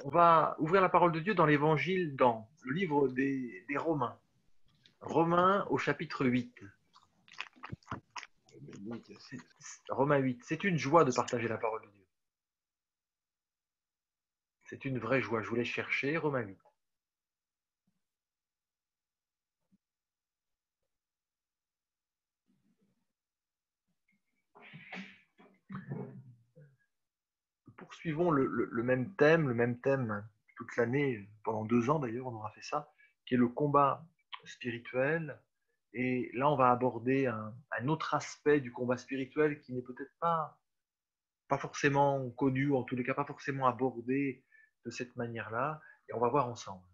On va ouvrir la parole de Dieu dans l'Évangile, dans le livre des Romains. Romains au chapitre 8. Romains 8. C'est une joie de partager la parole de Dieu. C'est une vraie joie. Je vous laisse chercher Romains 8. Poursuivons le même thème toute l'année, pendant 2 ans d'ailleurs, on aura fait ça, qui est le combat spirituel. Et là, on va aborder un autre aspect du combat spirituel qui n'est peut-être pas forcément connu, ou en tous les cas pas forcément abordé de cette manière-là. Et on va voir ensemble.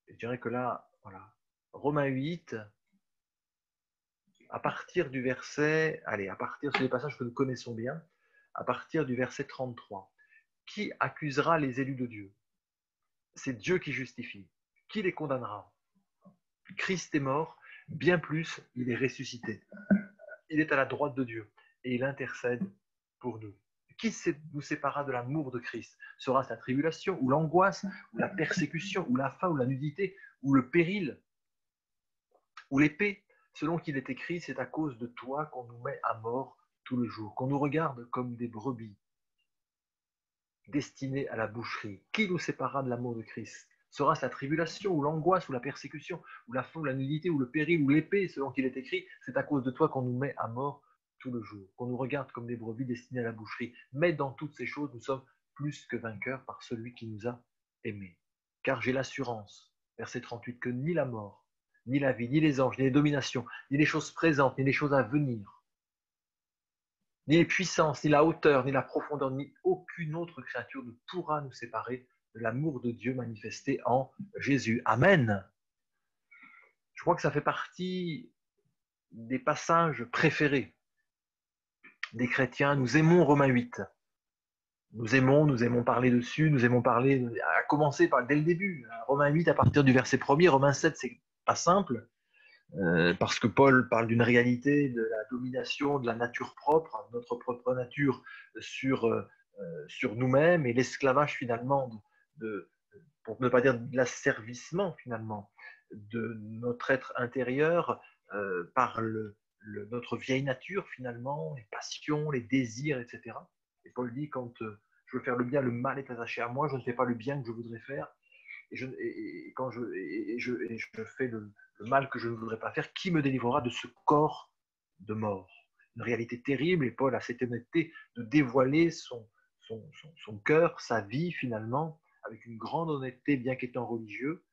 Et je dirais que là, voilà, Romains 8, à partir du verset, c'est des passages que nous connaissons bien, à partir du verset 33. Qui accusera les élus de Dieu? C'est Dieu qui justifie. Qui les condamnera? Christ est mort, bien plus, il est ressuscité. Il est à la droite de Dieu et il intercède pour nous. Qui nous séparera de l'amour de Christ? Sera-ce la tribulation, ou l'angoisse, ou la persécution, ou la faim, ou la nudité, ou le péril, ou l'épée? Selon qu'il est écrit, c'est à cause de toi qu'on nous met à mort tout le jour, qu'on nous regarde comme des brebis destinées à la boucherie. Qui nous séparera de l'amour de Christ? Sera-ce la tribulation, ou l'angoisse, ou la persécution, ou la faim, ou la nudité, ou le péril, ou l'épée? Selon qu'il est écrit, c'est à cause de toi qu'on nous met à mort tout le jour, qu'on nous regarde comme des brebis destinées à la boucherie. Mais dans toutes ces choses, nous sommes plus que vainqueurs par celui qui nous a aimés. Car j'ai l'assurance, verset 38, que ni la mort, ni la vie, ni les anges, ni les dominations, ni les choses présentes, ni les choses à venir, ni les puissances, ni la hauteur, ni la profondeur, ni aucune autre créature ne pourra nous séparer de l'amour de Dieu manifesté en Jésus. Amen. Je crois que ça fait partie des passages préférés des chrétiens. Nous aimons Romains 8. Nous aimons parler dessus, nous aimons parler, à commencer par dès le début. Romains 8 à partir du verset 1er, Romains 7, c'est pas simple, parce que Paul parle d'une réalité, de la domination de la nature propre, notre propre nature sur nous-mêmes, et l'esclavage finalement, pour ne pas dire de l'asservissement finalement, de notre être intérieur par notre vieille nature finalement, les passions, les désirs, etc. Et Paul dit, quand je veux faire le bien, le mal est attaché à moi, je ne fais pas le bien que je voudrais faire, quand je fais le mal que je ne voudrais pas faire, qui me délivrera de ce corps de mort? Une réalité terrible, et Paul a cette honnêteté de dévoiler son cœur, sa vie finalement, avec une grande honnêteté, bien qu'étant religieux.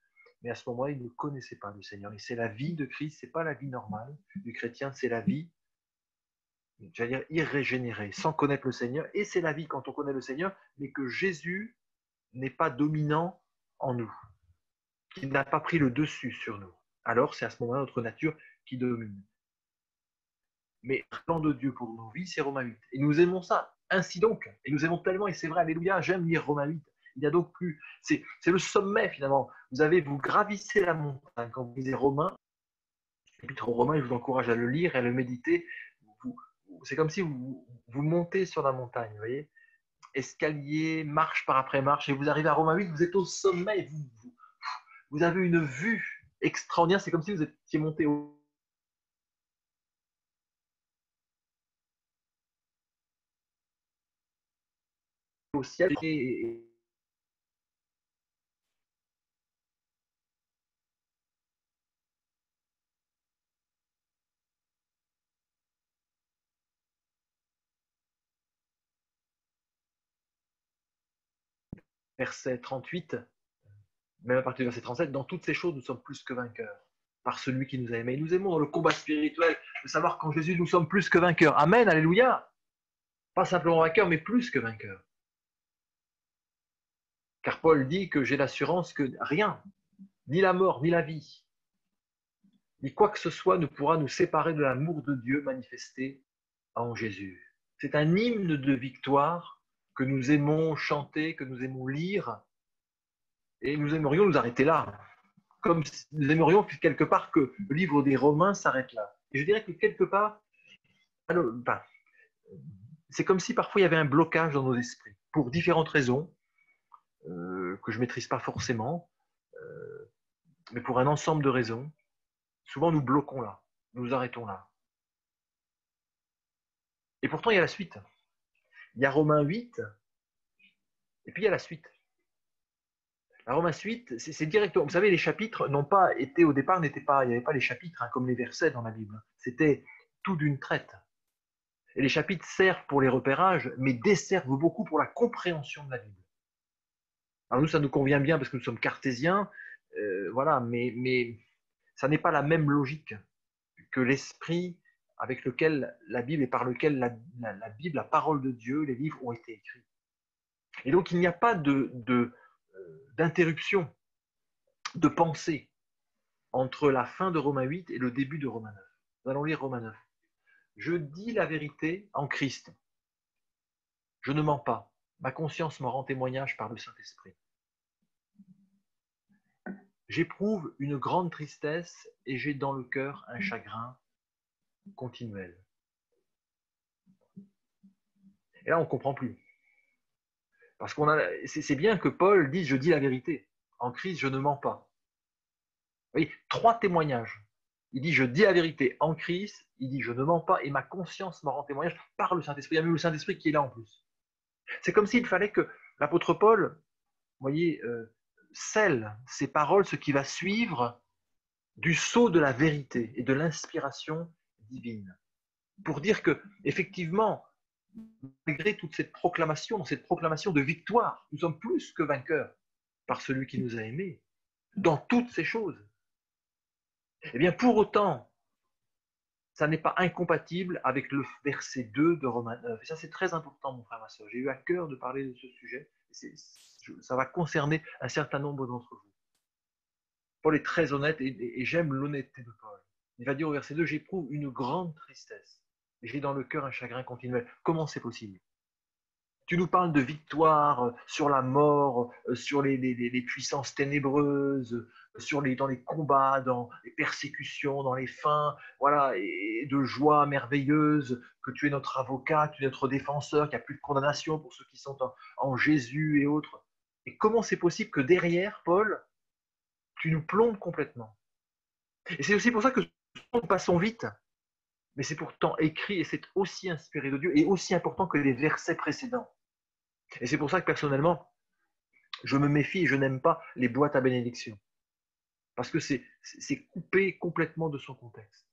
Mais à ce moment-là, il ne connaissait pas le Seigneur. Et c'est la vie de Christ, c'est pas la vie normale du chrétien, c'est la vie, j'allais dire, irrégénérée, sans connaître le Seigneur. Et c'est la vie quand on connaît le Seigneur, mais que Jésus n'est pas dominant en nous, qui n'a pas pris le dessus sur nous. Alors, c'est à ce moment-là notre nature qui domine. Mais le plan de Dieu pour nos vies, c'est Romains 8. Et nous aimons ça. Ainsi donc, et nous aimons tellement, et c'est vrai, alléluia, j'aime lire Romains 8. Il y a donc plus, c'est le sommet finalement. Vous gravissez la montagne quand vous lisez Romains, l'épître aux Romains, je vous encourage à le lire et à le méditer. C'est comme si vous montez sur la montagne, vous voyez, escalier, marche par après marche, et vous arrivez à Romains 8, vous êtes au sommet, vous avez une vue extraordinaire, c'est comme si vous étiez monté au ciel. Verset 38, même à partir du verset 37, dans toutes ces choses, nous sommes plus que vainqueurs par celui qui nous a aimés. Nous aimons dans le combat spirituel de savoir qu'en Jésus, nous sommes plus que vainqueurs. Amen, alléluia. Pas simplement vainqueurs, mais plus que vainqueurs. Car Paul dit que j'ai l'assurance que rien, ni la mort, ni la vie, ni quoi que ce soit ne pourra nous séparer de l'amour de Dieu manifesté en Jésus. C'est un hymne de victoire que nous aimons chanter, que nous aimons lire, et nous aimerions nous arrêter là. Comme nous aimerions quelque part que le livre des Romains s'arrête là. Et je dirais que quelque part, c'est comme si parfois il y avait un blocage dans nos esprits, pour différentes raisons. que je ne maîtrise pas forcément, mais pour un ensemble de raisons, souvent nous bloquons là, nous arrêtons là. Et pourtant, il y a la suite. Il y a Romains 8, et puis il y a la suite. La Romains 8, c'est directement. Vous savez, les chapitres n'ont pas été, au départ, il n'y avait pas les chapitres comme les versets dans la Bible. C'était tout d'une traite. Et les chapitres servent pour les repérages, mais desservent beaucoup pour la compréhension de la Bible. Alors nous, ça nous convient bien parce que nous sommes cartésiens, voilà, mais ça n'est pas la même logique que l'esprit avec lequel la Bible et par lequel la Bible, la parole de Dieu, les livres ont été écrits. Et donc il n'y a pas d'interruption de pensée entre la fin de Romains 8 et le début de Romains 9. Nous allons lire Romains 9. Je dis la vérité en Christ. Je ne mens pas. Ma conscience m'en rend témoignage par le Saint-Esprit. J'éprouve une grande tristesse et j'ai dans le cœur un chagrin continuel. Et là, on ne comprend plus. Parce c'est bien que Paul dise « je dis la vérité ». En Christ, je ne mens pas. Vous voyez, 3 témoignages. Il dit « je dis la vérité en Christ », il dit « je ne mens pas et ma conscience m'en rend témoignage par le Saint-Esprit ». Il y a même le Saint-Esprit qui est là en plus. C'est comme s'il fallait que l'apôtre Paul, vous voyez, scelle ses paroles, ce qui va suivre du sceau de la vérité et de l'inspiration divine. Pour dire que, effectivement, malgré toute cette proclamation de victoire, nous sommes plus que vainqueurs par celui qui nous a aimés, dans toutes ces choses. Eh bien, pour autant, ça n'est pas incompatible avec le verset 2 de Romains 9. Et ça, c'est très important, mon frère, ma soeur. J'ai eu à cœur de parler de ce sujet. Ça va concerner un certain nombre d'entre vous. Paul est très honnête et j'aime l'honnêteté de Paul. Il va dire au verset 2, j'éprouve une grande tristesse et j'ai dans le cœur un chagrin continuel. Comment c'est possible? Tu nous parles de victoire sur la mort, sur les puissances ténébreuses, dans les combats, dans les persécutions, dans les fins, voilà, et de joie merveilleuse, que tu es notre avocat, que tu es notre défenseur, qu'il n'y a plus de condamnation pour ceux qui sont en Jésus et autres. Et comment c'est possible que derrière, Paul, tu nous plombes complètement? Et c'est aussi pour ça que nous passons vite, mais c'est pourtant écrit et c'est aussi inspiré de Dieu et aussi important que les versets précédents. Et c'est pour ça que personnellement, je me méfie et je n'aime pas les boîtes à bénédiction. Parce que c'est coupé complètement de son contexte.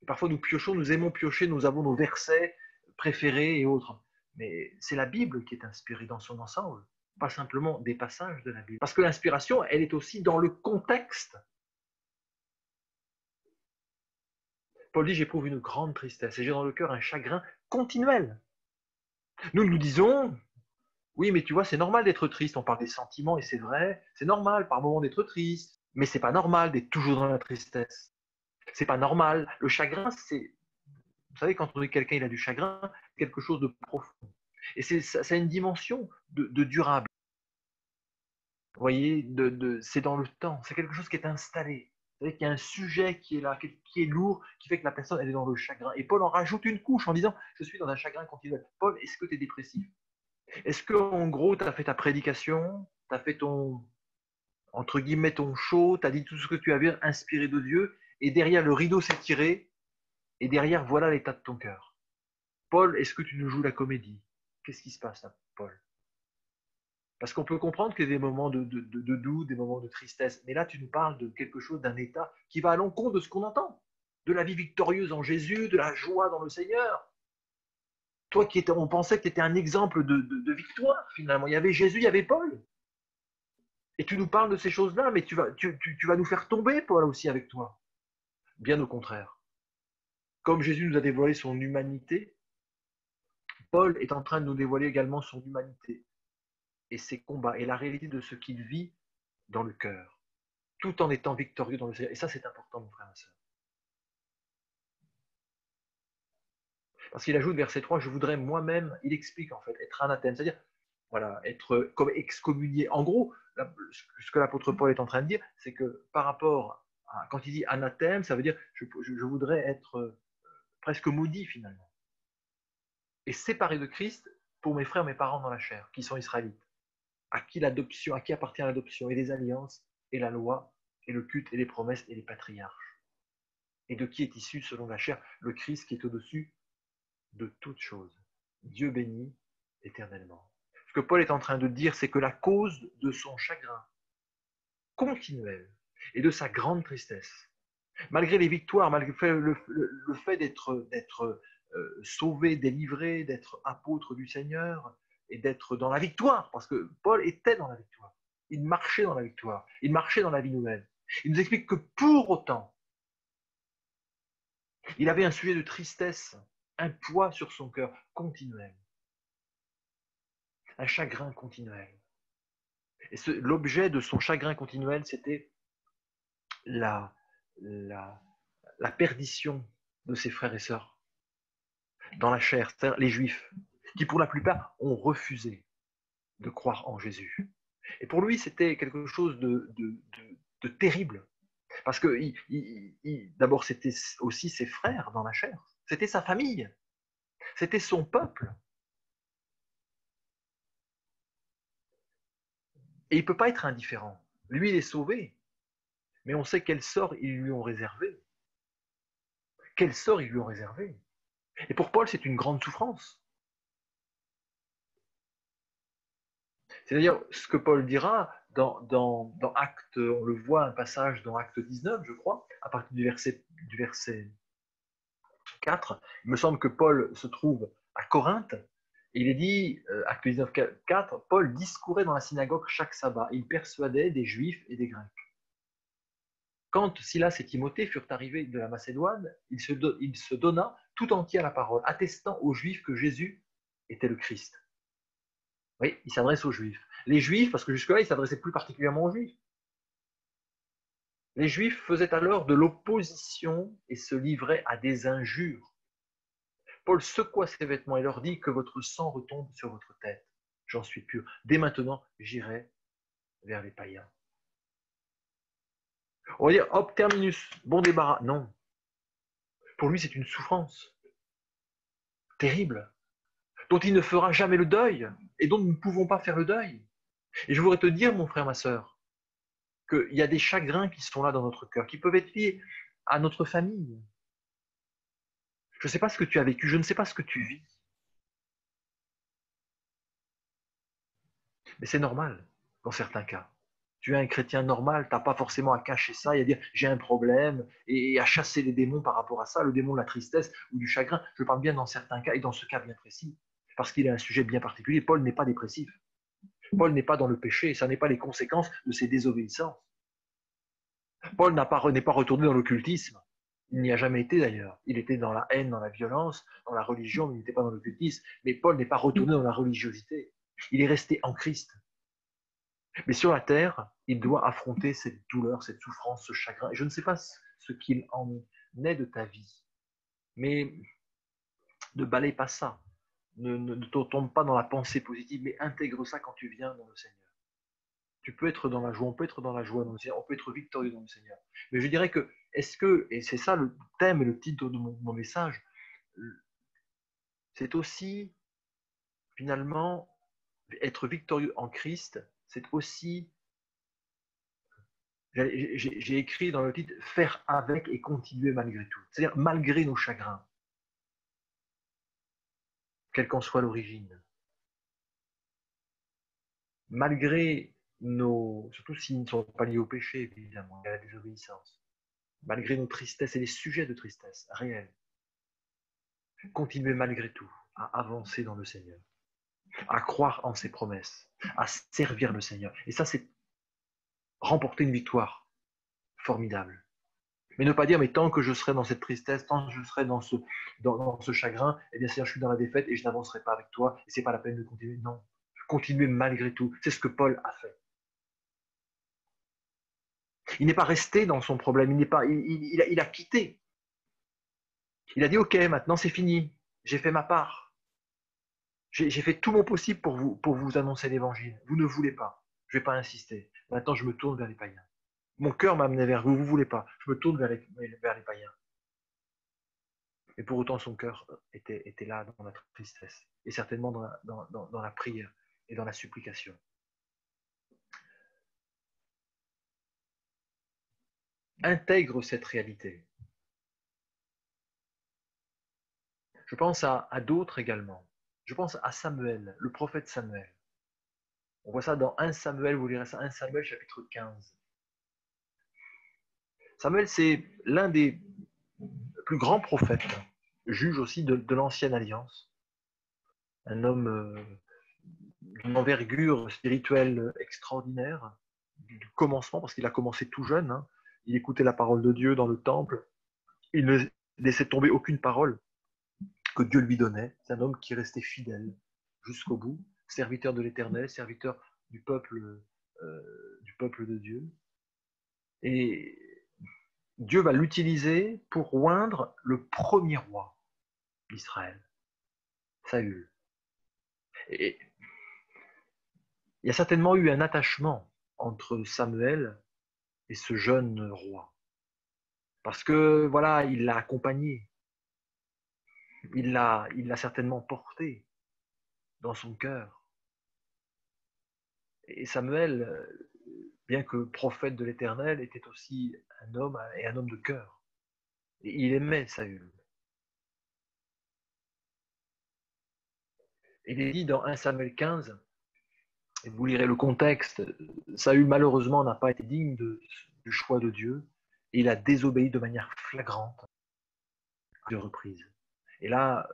Et parfois nous piochons, nous aimons piocher, nous avons nos versets préférés et autres. Mais c'est la Bible qui est inspirée dans son ensemble, pas simplement des passages de la Bible. Parce que l'inspiration, elle est aussi dans le contexte. Paul dit, j'éprouve une grande tristesse et j'ai dans le cœur un chagrin continuel. Nous disons, oui, mais tu vois, c'est normal d'être triste. On parle des sentiments et c'est vrai, c'est normal par moment d'être triste. Mais c'est pas normal d'être toujours dans la tristesse. C'est pas normal. Le chagrin, c'est, vous savez, quand on dit quelqu'un il a du chagrin, c'est quelque chose de profond. Et ça a une dimension de durable. Vous voyez, c'est dans le temps. C'est quelque chose qui est installé. Vous savez qu'il y a un sujet qui est là, qui est lourd, qui fait que la personne elle est dans le chagrin. Et Paul en rajoute une couche en disant, je suis dans un chagrin continuel. Paul, est-ce que tu es dépressif? Est-ce que, en gros, tu as fait ta prédication, tu as fait ton, entre guillemets, ton show, tu as dit tout ce que tu avais inspiré de Dieu, et derrière, le rideau s'est tiré, et derrière, voilà l'état de ton cœur. Paul, est-ce que tu nous joues la comédie? Qu'est-ce qui se passe là, Paul? Parce qu'on peut comprendre qu'il y a des moments de doute, des moments de tristesse, mais là, tu nous parles de quelque chose, d'un état qui va à l'encontre de ce qu'on entend, de la vie victorieuse en Jésus, de la joie dans le Seigneur. Toi, on pensait que tu étais un exemple de victoire, finalement. Il y avait Jésus, il y avait Paul. Et tu nous parles de ces choses-là, mais tu vas nous faire tomber, Paul, aussi, avec toi. Bien au contraire. Comme Jésus nous a dévoilé son humanité, Paul est en train de nous dévoiler également son humanité et ses combats et la réalité de ce qu'il vit dans le cœur, tout en étant victorieux dans le Seigneur. Et ça, c'est important, mon frère et sœur. Parce qu'il ajoute, verset 3, je voudrais moi-même, il explique en fait, être anathème, c'est-à-dire, voilà, être comme excommunié. En gros, ce que l'apôtre Paul est en train de dire, c'est que par rapport à, quand il dit anathème, ça veut dire, je voudrais être presque maudit finalement. Et séparé de Christ pour mes frères, mes parents dans la chair, qui sont israélites. À qui l'adoption, à qui appartient l'adoption et les alliances et la loi et le culte et les promesses et les patriarches. Et de qui est issu, selon la chair, le Christ qui est au-dessus de toutes choses. Dieu béni éternellement. Ce que Paul est en train de dire, c'est que la cause de son chagrin continuel et de sa grande tristesse, malgré les victoires, malgré le fait d'être sauvé, délivré, d'être apôtre du Seigneur et d'être dans la victoire, parce que Paul était dans la victoire. Il marchait dans la victoire, il marchait dans la vie nouvelle. Il nous explique que pour autant, il avait un sujet de tristesse, un poids sur son cœur continuel, un chagrin continuel. Et l'objet de son chagrin continuel, c'était la, la, la perdition de ses frères et sœurs dans la chair, c'est-à-dire les Juifs, qui pour la plupart ont refusé de croire en Jésus. Et pour lui, c'était quelque chose de terrible, parce que d'abord, c'était aussi ses frères dans la chair, c'était sa famille, c'était son peuple. Et il ne peut pas être indifférent. Lui, il est sauvé, mais on sait quel sort ils lui ont réservé. Quel sort ils lui ont réservé. Et pour Paul, c'est une grande souffrance. C'est-à-dire, ce que Paul dira dans Acte, on le voit, un passage dans Acte 19, je crois, à partir du verset 4, il me semble que Paul se trouve à Corinthe, et il est dit, Acte 19, 4, Paul discourait dans la synagogue chaque sabbat, il persuadait des Juifs et des Grecs. Quand Silas et Timothée furent arrivés de la Macédoine, il se donna tout entier à la parole, attestant aux Juifs que Jésus était le Christ. Oui, il s'adresse aux Juifs. Les Juifs, parce que jusque-là, il s'adressait plus particulièrement aux Juifs. Les Juifs faisaient alors de l'opposition et se livraient à des injures. Paul secoua ses vêtements et leur dit que votre sang retombe sur votre tête. J'en suis pur. Dès maintenant, j'irai vers les païens. On va dire, hop, terminus, bon débarras. Non. Pour lui, c'est une souffrance terrible, dont il ne fera jamais le deuil, et dont nous ne pouvons pas faire le deuil. Et je voudrais te dire, mon frère, ma sœur, qu'il y a des chagrins qui sont là dans notre cœur, qui peuvent être liés à notre famille. Je ne sais pas ce que tu as vécu, je ne sais pas ce que tu vis, mais c'est normal dans certains cas. Tu es un chrétien normal, tu n'as pas forcément à cacher ça et à dire j'ai un problème et à chasser les démons par rapport à ça, le démon de la tristesse ou du chagrin. Je parle bien dans certains cas et dans ce cas bien précis, parce qu'il est un sujet bien particulier. Paul n'est pas dépressif. Paul n'est pas dans le péché, ça n'est pas les conséquences de ses désobéissances. Paul n'est pas retourné dans l'occultisme. Il n'y a jamais été d'ailleurs. Il était dans la haine, dans la violence, dans la religion, mais il n'était pas dans l'occultisme. Mais Paul n'est pas retourné dans la religiosité. Il est resté en Christ. Mais sur la terre, il doit affronter cette douleur, cette souffrance, ce chagrin. Et je ne sais pas ce qu'il en est de ta vie, mais ne balaye pas ça. Ne tombe pas dans la pensée positive, mais intègre ça quand tu viens dans le Seigneur. Tu peux être dans la joie, on peut être dans la joie dans le Seigneur, on peut être victorieux dans le Seigneur. Mais je dirais que, et c'est ça le thème et le titre de mon message, c'est aussi, finalement, être victorieux en Christ, c'est aussi, j'ai écrit dans le titre, faire avec et continuer malgré tout. C'est-à-dire malgré nos chagrins, quelle qu'en soit l'origine. Malgré surtout s'ils ne sont pas liés au péché, évidemment, à la désobéissance. Malgré nos tristesses et les sujets de tristesse réels. Continuer malgré tout à avancer dans le Seigneur, à croire en ses promesses, à servir le Seigneur. Et ça, c'est remporter une victoire formidable. Mais ne pas dire, mais tant que je serai dans cette tristesse, tant que je serai dans ce chagrin, eh bien, Seigneur, je suis dans la défaite et je n'avancerai pas avec toi, et c'est pas la peine de continuer. Non, continuer malgré tout. C'est ce que Paul a fait. Il n'est pas resté dans son problème, il a quitté. Il a dit, ok, maintenant c'est fini, j'ai fait ma part. J'ai fait tout mon possible pour vous annoncer l'évangile. Vous ne voulez pas. Je ne vais pas insister. Maintenant, je me tourne vers les païens. Mon cœur m'a amené vers vous, vous ne voulez pas. Je me tourne vers les païens. Et pour autant, son cœur était là dans la tristesse. Et certainement dans la prière et dans la supplication. intègre cette réalité. Je pense à d'autres également. Je pense à Samuel, le prophète Samuel. On voit ça dans 1 Samuel, vous lirez ça, 1 Samuel chapitre 15. Samuel, c'est l'un des plus grands prophètes, juge aussi de l'ancienne alliance. Un homme d'une envergure spirituelle extraordinaire, du commencement, parce qu'il a commencé tout jeune. Hein. Il écoutait la parole de Dieu dans le temple. Il ne laissait tomber aucune parole que Dieu lui donnait. C'est un homme qui restait fidèle jusqu'au bout, serviteur de l'Éternel, serviteur du peuple de Dieu. Et Dieu va l'utiliser pour oindre le premier roi d'Israël, Saül. Et il y a certainement eu un attachement entre Samuel et ce jeune roi. Parce que, voilà, il l'a accompagné. Il l'a certainement porté dans son cœur. Et Samuel, bien que prophète de l'Éternel, était aussi un homme et un homme de cœur. Et il aimait Saül. Il est dit dans 1 Samuel 15, et vous lirez le contexte, Saül malheureusement n'a pas été digne du choix de Dieu, et il a désobéi de manière flagrante à plusieurs reprises. Et là,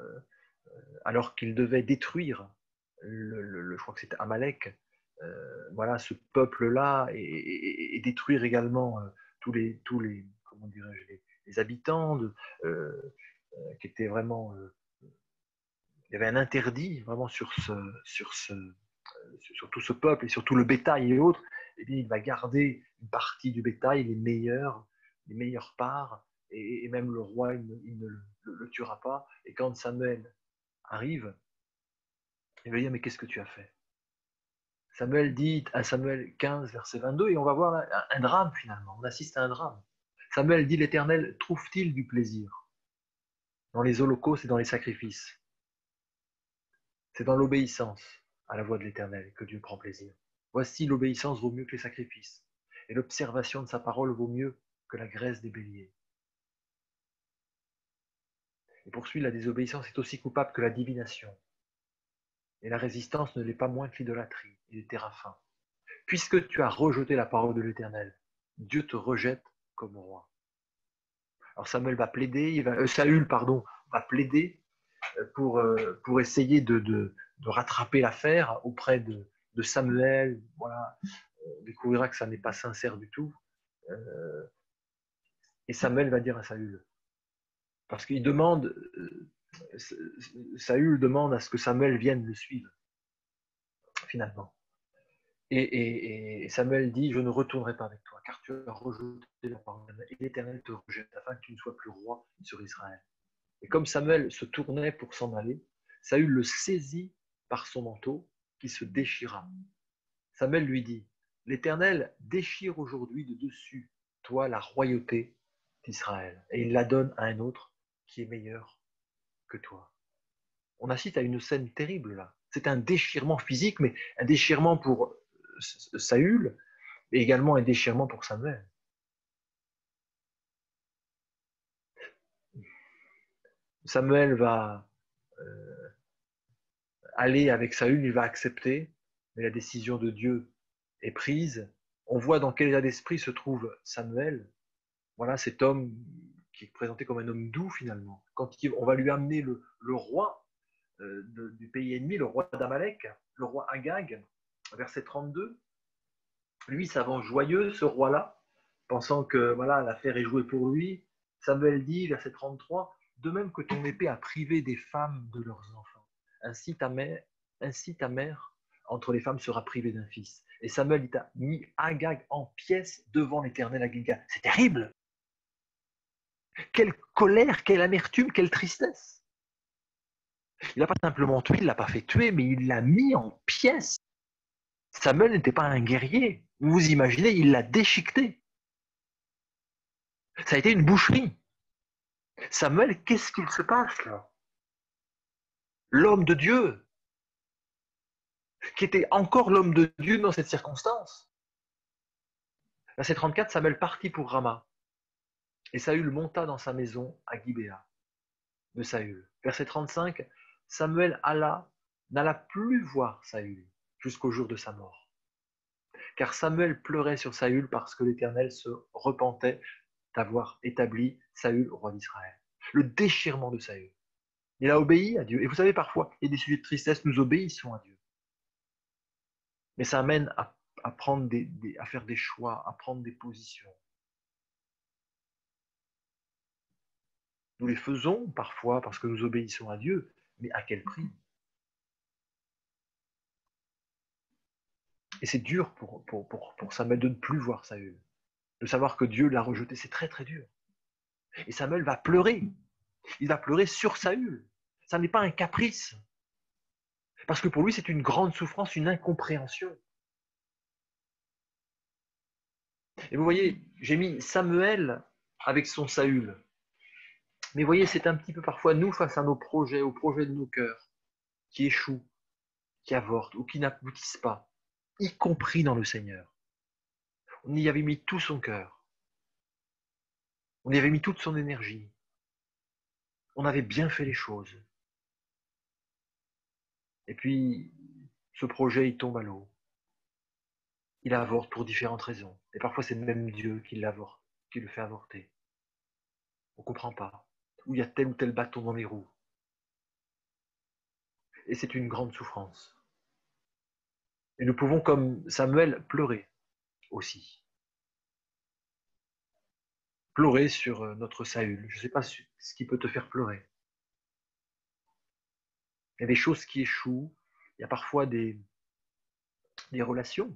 alors qu'il devait détruire je crois que c'était Amalek, voilà, ce peuple-là, et détruire également tous les comment dirais-je, les habitants qui étaient vraiment, il y avait un interdit vraiment sur tout ce peuple et sur tout le bétail et autres. Eh bien, il va garder une partie du bétail, les meilleures parts, et même le roi, il ne le tuera pas. Et quand Samuel arrive, il va dire, mais qu'est-ce que tu as fait? Samuel dit à Samuel 15, verset 22, et on va voir un drame finalement, on assiste à un drame. Samuel dit, l'Éternel trouve-t-il du plaisir dans les holocaustes et dans les sacrifices? C'est dans l'obéissance à la voix de l'Éternel que Dieu prend plaisir. Voici, l'obéissance vaut mieux que les sacrifices, et l'observation de sa parole vaut mieux que la graisse des béliers. Et poursuit, la désobéissance est aussi coupable que la divination, et la résistance ne l'est pas moins que l'idolâtrie et les téraphins. Puisque tu as rejeté la parole de l'Éternel, Dieu te rejette comme roi. Alors Samuel va plaider, Saül va plaider pour essayer de rattraper l'affaire auprès de Samuel. Voilà, on découvrira que ça n'est pas sincère du tout. Et Samuel va dire à Saül, parce qu'il demande, Saül demande à ce que Samuel vienne le suivre, finalement. Et Samuel dit, je ne retournerai pas avec toi, car tu as rejeté la parole, et l'Éternel te rejette, afin que tu ne sois plus roi sur Israël. Et comme Samuel se tournait pour s'en aller, Saül le saisit par son manteau, qui se déchira. Samuel lui dit, l'Éternel déchire aujourd'hui de dessus toi la royauté d'Israël, et il la donne à un autre qui est meilleur que toi. On assiste à une scène terrible là. C'est un déchirement physique, mais un déchirement pour Saül, et également un déchirement pour Samuel. Samuel va aller avec Saül, il va accepter, mais la décision de Dieu est prise. On voit dans quel état d'esprit se trouve Samuel. Voilà, cet homme qui est présenté comme un homme doux finalement. Quand on va lui amener le roi du pays ennemi, le roi d'Amalek, le roi Agag, verset 32, lui s'avance joyeux, ce roi-là, pensant que voilà, l'affaire est jouée pour lui. Samuel dit, verset 33, de même que ton épée a privé des femmes de leurs enfants, ainsi ta mère entre les femmes sera privée d'un fils. Et Samuel a mis Agag en pièces devant l'Éternel à Gilgal. C'est terrible. Quelle colère, quelle amertume, quelle tristesse. Il n'a pas simplement tué, il ne l'a pas fait tuer, mais il l'a mis en pièces. Samuel n'était pas un guerrier. Vous vous imaginez, il l'a déchiqueté. Ça a été une boucherie. Samuel, qu'est-ce qu'il se passe là? L'homme de Dieu, qui était encore l'homme de Dieu dans cette circonstance. Verset 34, Samuel partit pour Rama. Et Saül monta dans sa maison à Gibéa de Saül. Verset 35, Samuel n'alla plus voir Saül jusqu'au jour de sa mort. Car Samuel pleurait sur Saül parce que l'Éternel se repentait d'avoir établi Saül roi d'Israël. Le déchirement de Saül. Il a obéi à Dieu. Et vous savez, parfois, il y a des sujets de tristesse, nous obéissons à Dieu. Mais ça amène à prendre à faire des choix, à prendre des positions. Nous les faisons parfois parce que nous obéissons à Dieu, mais à quel prix? Et c'est dur pour Samuel de ne plus voir Saül, de savoir que Dieu l'a rejeté, c'est très très dur. Et Samuel va pleurer, il va pleurer sur Saül. Ça n'est pas un caprice, parce que pour lui c'est une grande souffrance, une incompréhension. Et vous voyez, j'ai mis Samuel avec son Saül. Mais vous voyez, c'est un petit peu parfois nous face à nos projets, aux projets de nos cœurs, qui échouent, qui avortent ou qui n'aboutissent pas, y compris dans le Seigneur. On y avait mis tout son cœur. On y avait mis toute son énergie. On avait bien fait les choses. Et puis, ce projet, il tombe à l'eau. Il avorte pour différentes raisons. Et parfois, c'est même Dieu qui l'avorte, qui le fait avorter. On ne comprend pas. Ou il y a tel ou tel bâton dans les roues. Et c'est une grande souffrance. Et nous pouvons, comme Samuel, pleurer aussi. Pleurer sur notre Saül. Je ne sais pas ce qui peut te faire pleurer. Il y a des choses qui échouent. Il y a parfois des relations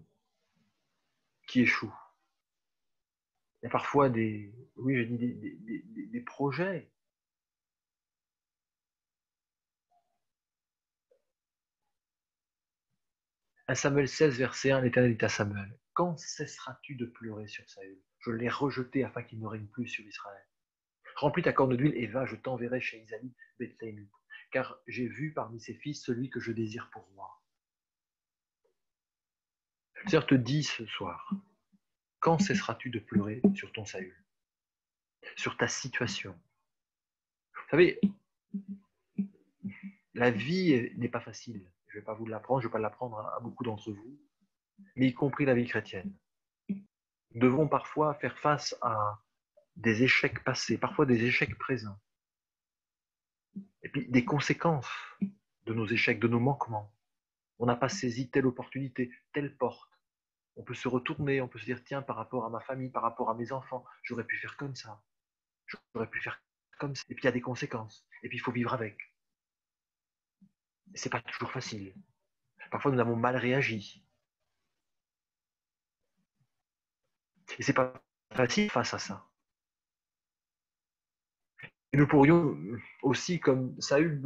qui échouent. Il y a parfois des projets. À Samuel 16, verset 1, l'Éternel dit à Samuel, quand cesseras-tu de pleurer sur Saül? Je l'ai rejeté afin qu'il ne règne plus sur Israël. Remplis ta corne d'huile et va, je t'enverrai chez Isaïe, Bethléemite, car j'ai vu parmi ses fils celui que je désire pour moi. Le Seigneur te dit ce soir, quand cesseras-tu de pleurer sur ton Saül, sur ta situation? Vous savez, la vie n'est pas facile. Je ne vais pas vous l'apprendre, je ne vais pas l'apprendre à beaucoup d'entre vous, mais y compris la vie chrétienne. Nous devons parfois faire face à des échecs passés, parfois des échecs présents, et puis des conséquences de nos échecs, de nos manquements. On n'a pas saisi telle opportunité, telle porte. On peut se retourner, on peut se dire, tiens, par rapport à ma famille, par rapport à mes enfants, j'aurais pu faire comme ça, j'aurais pu faire comme ça. Et puis il y a des conséquences, et puis il faut vivre avec. Et c'est pas toujours facile. Parfois nous avons mal réagi. Et c'est pas facile face à ça. Et nous pourrions aussi, comme Saül,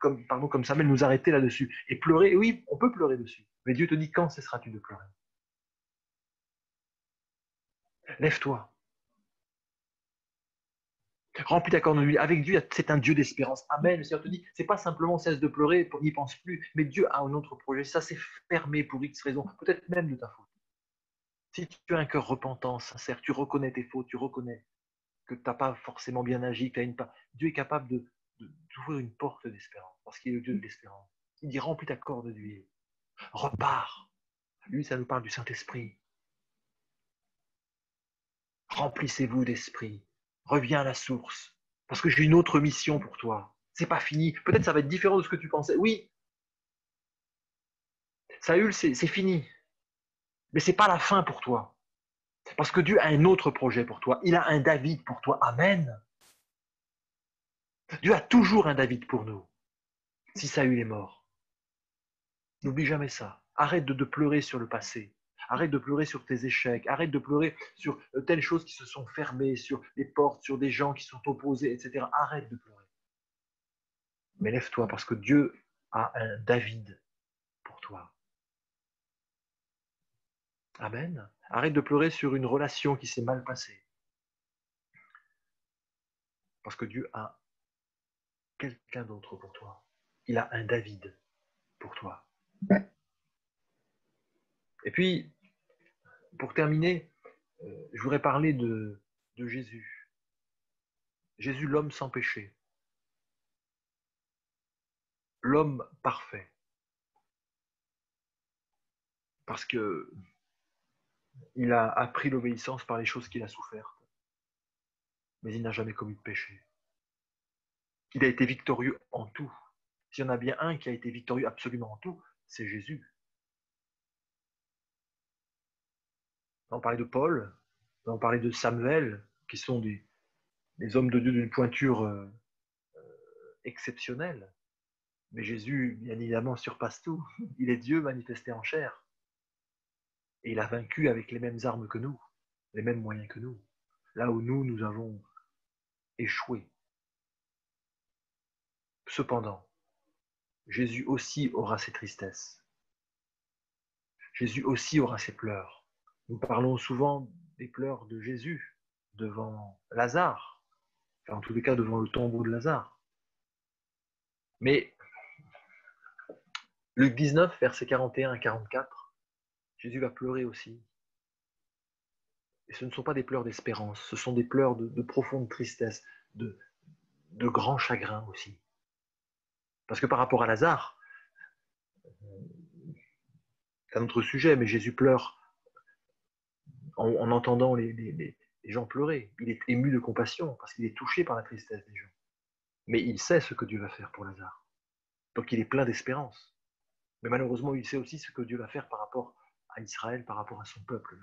comme Samuel, nous arrêter là-dessus et pleurer. Et oui, on peut pleurer dessus. Mais Dieu te dit, quand cesseras-tu de pleurer? Lève-toi. Remplis ta corne de l'huile. Avec Dieu, c'est un Dieu d'espérance. Amen. Le Seigneur te dit, c'est pas simplement cesse de pleurer, n'y pense plus, mais Dieu a un autre projet. Ça s'est fermé pour X raisons, peut-être même de ta faute. Si tu as un cœur repentant, sincère, tu reconnais tes fautes, tu reconnais que tu n'as pas forcément bien agi, que Dieu est capable d'ouvrir une porte d'espérance, parce qu'il est le Dieu de l'espérance. Il dit, remplis ta corne d'huile. Repars. Lui, ça nous parle du Saint-Esprit. Remplissez-vous d'esprit. Reviens à la source. Parce que j'ai une autre mission pour toi. C'est pas fini. Peut-être ça va être différent de ce que tu pensais. Oui, Saül, c'est fini. Mais c'est pas la fin pour toi. Parce que Dieu a un autre projet pour toi. Il a un David pour toi. Amen. Dieu a toujours un David pour nous. Si Saül est mort. N'oublie jamais ça. Arrête de pleurer sur le passé. Arrête de pleurer sur tes échecs. Arrête de pleurer sur telles choses qui se sont fermées, sur les portes, sur des gens qui sont opposés, etc. Arrête de pleurer. Mais lève-toi parce que Dieu a un David pour toi. Amen. Arrête de pleurer sur une relation qui s'est mal passée. Parce que Dieu a quelqu'un d'autre pour toi. Il a un David pour toi. Et puis, pour terminer, je voudrais parler de Jésus. Jésus, l'homme sans péché, l'homme parfait, parce que il a appris l'obéissance par les choses qu'il a souffertes, mais il n'a jamais commis de péché. Il a été victorieux en tout. S'il y en a bien un qui a été victorieux absolument en tout, c'est Jésus. On parlait de Paul, on parlait de Samuel, qui sont des hommes de Dieu d'une pointure exceptionnelle. Mais Jésus, bien évidemment, surpasse tout. Il est Dieu manifesté en chair. Et il a vaincu avec les mêmes armes que nous, les mêmes moyens que nous. Là où nous avons échoué. Cependant, Jésus aussi aura ses tristesses. Jésus aussi aura ses pleurs. Nous parlons souvent des pleurs de Jésus devant Lazare, enfin, en tous les cas devant le tombeau de Lazare. Mais Luc 19, versets 41 à 44, Jésus va pleurer aussi. Et ce ne sont pas des pleurs d'espérance, ce sont des pleurs de profonde tristesse, de grand chagrin aussi. Parce que par rapport à Lazare, c'est un autre sujet, mais Jésus pleure en entendant les gens pleurer. Il est ému de compassion parce qu'il est touché par la tristesse des gens. Mais il sait ce que Dieu va faire pour Lazare. Donc il est plein d'espérance. Mais malheureusement, il sait aussi ce que Dieu va faire par rapport à Israël, par rapport à son peuple.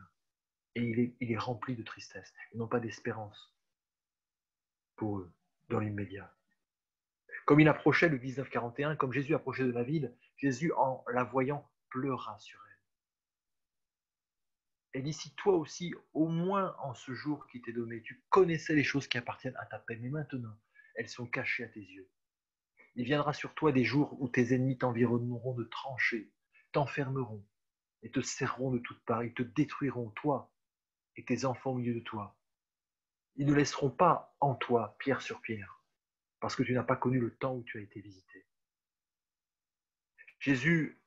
Et il est rempli de tristesse. Ils n'ont pas d'espérance pour eux, dans l'immédiat. Comme il approchait le 1941, comme Jésus approchait de la ville, Jésus, en la voyant, pleura sur elle. Et dit, si toi aussi, au moins en ce jour qui t'est donné, tu connaissais les choses qui appartiennent à ta peine, mais maintenant, elles sont cachées à tes yeux. Il viendra sur toi des jours où tes ennemis t'environneront de tranchées, t'enfermeront et te serreront de toutes parts. Ils te détruiront, toi et tes enfants au milieu de toi. Ils ne laisseront pas en toi pierre sur pierre, parce que tu n'as pas connu le temps où tu as été visité. Jésus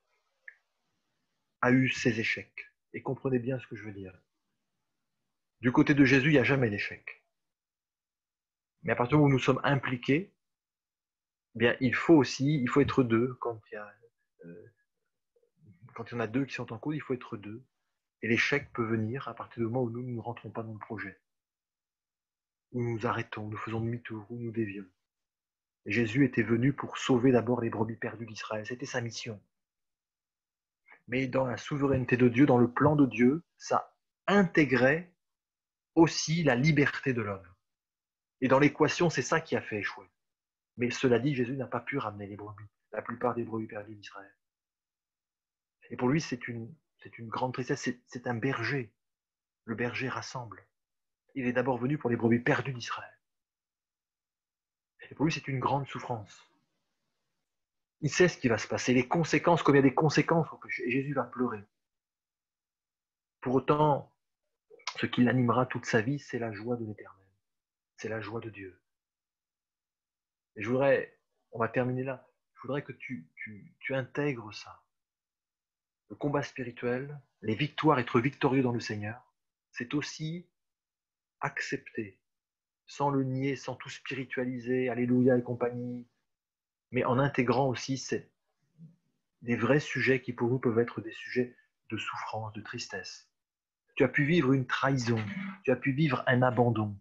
a eu ses échecs, et comprenez bien ce que je veux dire. Du côté de Jésus, il n'y a jamais d'échec. Mais à partir du moment où nous sommes impliqués, eh bien, il faut être deux. Euh, quand il y en a deux qui sont en cause, il faut être deux. Et l'échec peut venir à partir du moment où nous ne rentrons pas dans le projet, où nous nous arrêtons, où nous faisons demi-tour, où nous dévions. Et Jésus était venu pour sauver d'abord les brebis perdues d'Israël. C'était sa mission. Mais dans la souveraineté de Dieu, dans le plan de Dieu, ça intégrait aussi la liberté de l'homme. Et dans l'équation, c'est ça qui a fait échouer. Mais cela dit, Jésus n'a pas pu ramener les brebis, la plupart des brebis perdues d'Israël. Et pour lui, c'est une grande tristesse, c'est un berger. Le berger rassemble. Il est d'abord venu pour les brebis perdues d'Israël. Et pour lui, c'est une grande souffrance. Il sait ce qui va se passer, les conséquences, comme il y a des conséquences au péché. Et Jésus va pleurer. Pour autant, ce qui l'animera toute sa vie, c'est la joie de l'Éternel. C'est la joie de Dieu. Et on va terminer là, je voudrais que tu intègres ça. Le combat spirituel, les victoires, être victorieux dans le Seigneur, c'est aussi accepter, sans le nier, sans tout spiritualiser, alléluia et compagnie, mais en intégrant aussi des vrais sujets qui pour nous peuvent être des sujets de souffrance, de tristesse. Tu as pu vivre une trahison, tu as pu vivre un abandon,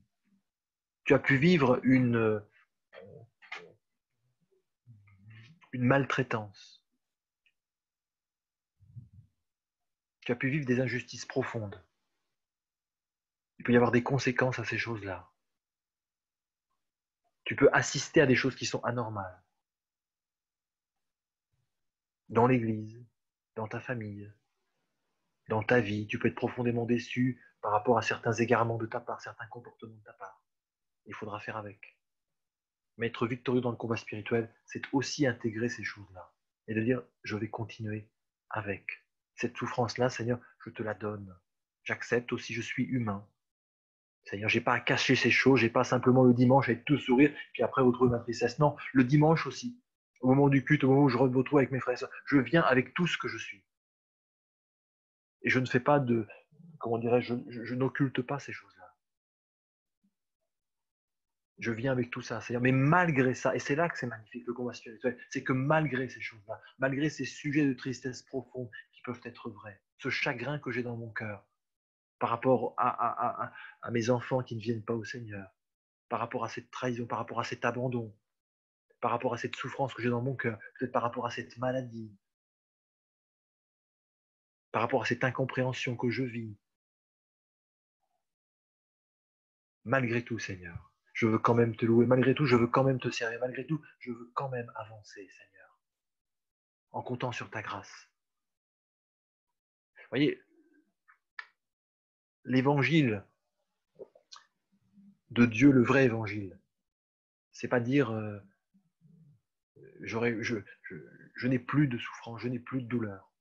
tu as pu vivre une maltraitance, tu as pu vivre des injustices profondes. Il peut y avoir des conséquences à ces choses-là. Tu peux assister à des choses qui sont anormales. Dans l'église, dans ta famille, dans ta vie, tu peux être profondément déçu par rapport à certains égarements de ta part, certains comportements de ta part. Il faudra faire avec. Mais être victorieux dans le combat spirituel, c'est aussi intégrer ces choses-là. Et de dire, je vais continuer avec. Cette souffrance-là, Seigneur, je te la donne. J'accepte aussi, je suis humain. Seigneur, j'ai pas à cacher ces choses, j'ai pas simplement le dimanche à être tout sourire, puis après retrouver ma tristesse. Non, le dimanche aussi, au moment du culte, au moment où je me retrouve avec mes frères et sœurs, je viens avec tout ce que je suis. Et je ne fais pas comment dirais-je, je n'occulte pas ces choses-là. Je viens avec tout ça, Seigneur. Mais malgré ça, et c'est là que c'est magnifique, le combat spirituel, c'est que malgré ces choses-là, malgré ces sujets de tristesse profonde qui peuvent être vrais, ce chagrin que j'ai dans mon cœur par rapport à mes enfants qui ne viennent pas au Seigneur, par rapport à cette trahison, par rapport à cet abandon, par rapport à cette souffrance que j'ai dans mon cœur, peut-être par rapport à cette maladie, par rapport à cette incompréhension que je vis, malgré tout, Seigneur, je veux quand même te louer, malgré tout, je veux quand même te servir, malgré tout, je veux quand même avancer, Seigneur, en comptant sur ta grâce. Vous voyez, l'évangile de Dieu, le vrai évangile, c'est pas dire je n'ai plus de souffrance, je n'ai plus de douleur.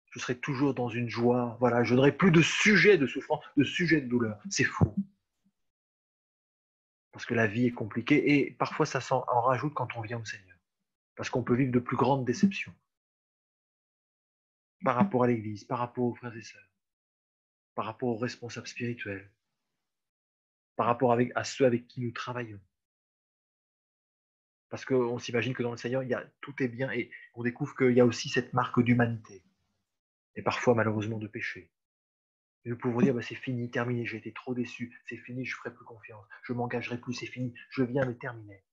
Je serai toujours dans une joie, voilà, je n'aurai plus de sujet de souffrance, de sujet de douleur. C'est faux. Parce que la vie est compliquée et parfois ça en rajoute quand on vient au Seigneur. Parce qu'on peut vivre de plus grandes déceptions par rapport à l'Église, par rapport aux frères et sœurs, par rapport aux responsables spirituels, par rapport à ceux avec qui nous travaillons. Parce qu'on s'imagine que dans le Seigneur, tout est bien et on découvre qu'il y a aussi cette marque d'humanité et parfois malheureusement de péché. Et nous pouvons dire, bah, c'est fini, terminé, j'ai été trop déçu, c'est fini, je ne ferai plus confiance, je ne m'engagerai plus, c'est fini, je viens mais terminer.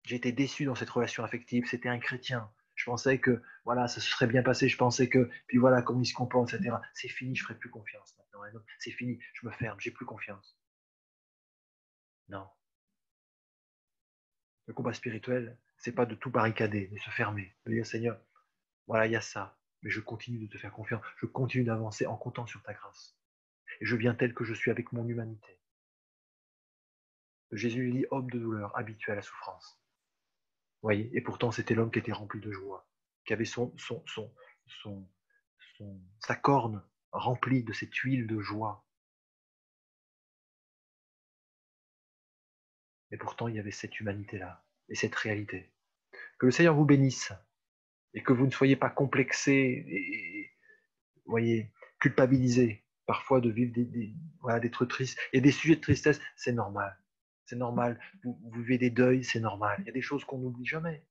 J'ai été déçu dans cette relation affective, c'était un chrétien. Je pensais que voilà, ça se serait bien passé, je pensais que, puis voilà, comment il se comporte, etc. C'est fini, je ne ferai plus confiance maintenant. C'est fini, je me ferme, j'ai plus confiance. Non. Le combat spirituel, c'est pas de tout barricader, de se fermer, de dire Seigneur, voilà, il y a ça, mais je continue de te faire confiance, je continue d'avancer en comptant sur ta grâce. Et je viens tel que je suis avec mon humanité. Jésus dit homme de douleur, habitué à la souffrance. Voyez, et pourtant c'était l'homme qui était rempli de joie, qui avait sa corne remplie de cette huile de joie. Et pourtant il y avait cette humanité-là, et cette réalité. Que le Seigneur vous bénisse, et que vous ne soyez pas complexés, et voyez, culpabilisés, parfois de vivre voilà, d'être triste. Et des sujets de tristesse, c'est normal. C'est normal. Vous vivez des deuils, c'est normal. Il y a des choses qu'on n'oublie jamais.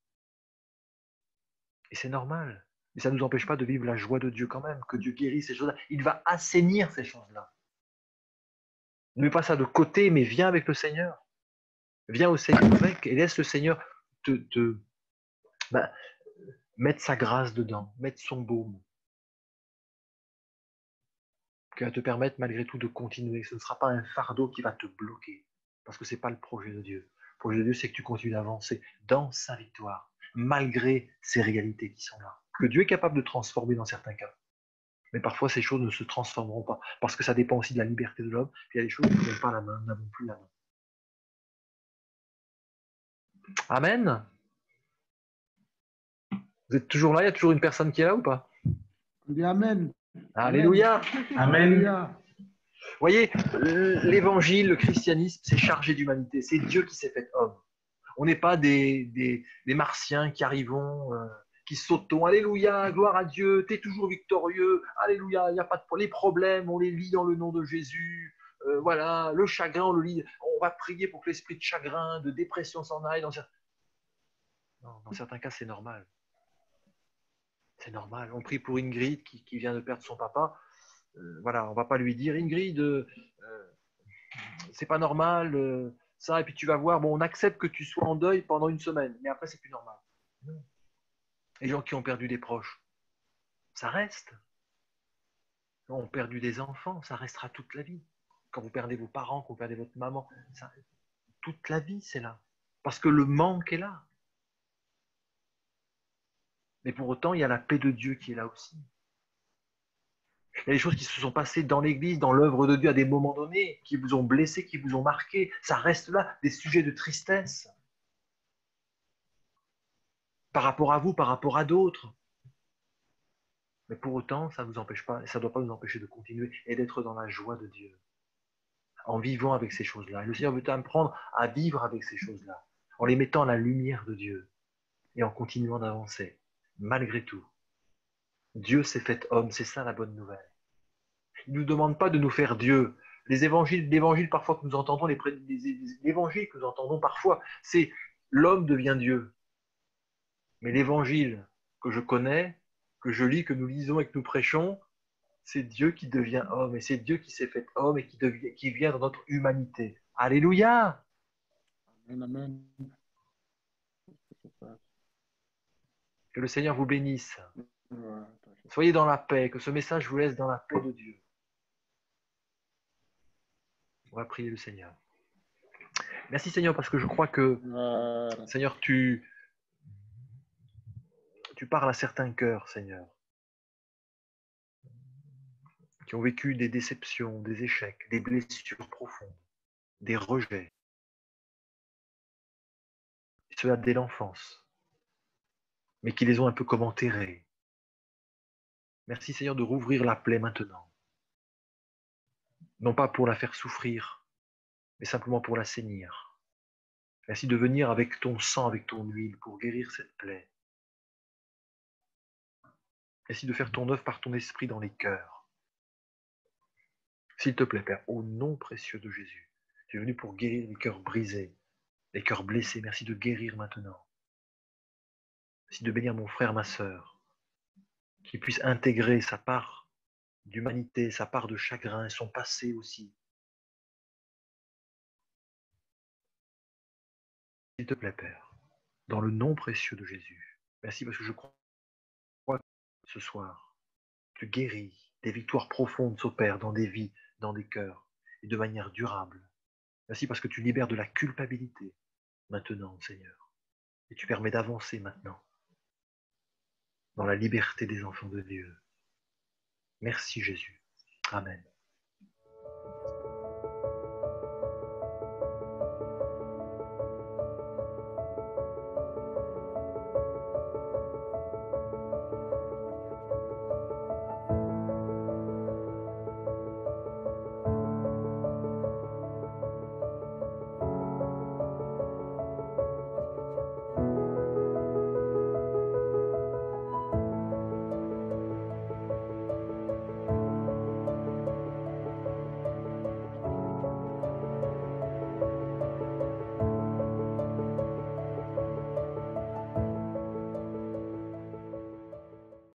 Et c'est normal. Mais ça ne nous empêche pas de vivre la joie de Dieu quand même, que Dieu guérisse ces choses-là. Il va assainir ces choses-là. Ne mets pas ça de côté, mais viens avec le Seigneur. Viens au Seigneur avec et laisse le Seigneur bah, mettre sa grâce dedans, mettre son baume, qui va te permettre malgré tout de continuer. Ce ne sera pas un fardeau qui va te bloquer, parce que ce n'est pas le projet de Dieu. Le projet de Dieu, c'est que tu continues d'avancer dans sa victoire, malgré ces réalités qui sont là, que Dieu est capable de transformer dans certains cas. Mais parfois, ces choses ne se transformeront pas, parce que ça dépend aussi de la liberté de l'homme. Il y a des choses qui n'ont pas la main, n'avons plus la main. Amen. Vous êtes toujours là? Il y a toujours une personne qui est là ou pas? Amen. Alléluia. Amen. Vous voyez, l'évangile, le christianisme, c'est chargé d'humanité. C'est Dieu qui s'est fait homme. On n'est pas des martiens qui arrivons, qui sautons. Alléluia, gloire à Dieu, tu es toujours victorieux. Alléluia, il n'y a pas de les problèmes, on les lit dans le nom de Jésus. Voilà, le chagrin, on le lit. On va prier pour que l'esprit de chagrin, de dépression s'en aille. Dans certains cas, c'est normal. C'est normal. On prie pour Ingrid qui vient de perdre son papa. Voilà, on ne va pas lui dire Ingrid, c'est pas normal, ça, et puis tu vas voir, bon, on accepte que tu sois en deuil pendant une semaine, mais après, c'est plus normal. Non. Les gens qui ont perdu des proches, ça reste. Quand on a perdu des enfants, ça restera toute la vie. Quand vous perdez vos parents, quand vous perdez votre maman, ça, toute la vie, c'est là. Parce que le manque est là. Mais pour autant, il y a la paix de Dieu qui est là aussi. Il y a des choses qui se sont passées dans l'Église, dans l'œuvre de Dieu à des moments donnés, qui vous ont blessé, qui vous ont marqué. Ça reste là, des sujets de tristesse. Par rapport à vous, par rapport à d'autres. Mais pour autant, ça ne vous empêche pas, et ça ne doit pas nous empêcher de continuer et d'être dans la joie de Dieu, en vivant avec ces choses-là. Et le Seigneur veut apprendre à vivre avec ces choses-là, en les mettant à la lumière de Dieu et en continuant d'avancer, malgré tout. Dieu s'est fait homme, c'est ça la bonne nouvelle. Il ne nous demande pas de nous faire Dieu. l'évangile parfois que nous entendons, l'évangile que nous entendons parfois, c'est l'homme devient Dieu. Mais l'évangile que je connais, que je lis, que nous lisons et que nous prêchons, c'est Dieu qui devient homme et c'est Dieu qui s'est fait homme et qui vient dans notre humanité. Alléluia! Amen, amen. Que le Seigneur vous bénisse. Ouais. Soyez dans la paix, que ce message vous laisse dans la paix de Dieu. On va prier le Seigneur. Merci Seigneur parce que je crois que, Voilà. Seigneur, tu parles à certains cœurs, Seigneur, qui ont vécu des déceptions, des échecs, des blessures profondes, des rejets. Cela dès l'enfance, mais qui les ont un peu comme enterrés. Merci Seigneur de rouvrir la plaie maintenant. Non pas pour la faire souffrir, mais simplement pour la sainir. Merci de venir avec ton sang, avec ton huile, pour guérir cette plaie. Merci de faire ton œuvre par ton esprit dans les cœurs. S'il te plaît, Père, au nom précieux de Jésus, tu es venu pour guérir les cœurs brisés, les cœurs blessés. Merci de guérir maintenant. Merci de bénir mon frère, ma sœur, qu'il puisse intégrer sa part d'humanité, sa part de chagrin, son passé aussi. S'il te plaît, Père, dans le nom précieux de Jésus. Merci parce que je crois que ce soir, tu guéris, des victoires profondes s'opèrent dans des vies, dans des cœurs, et de manière durable. Merci parce que tu libères de la culpabilité maintenant, Seigneur. Et tu permets d'avancer maintenant dans la liberté des enfants de Dieu. Merci Jésus. Amen.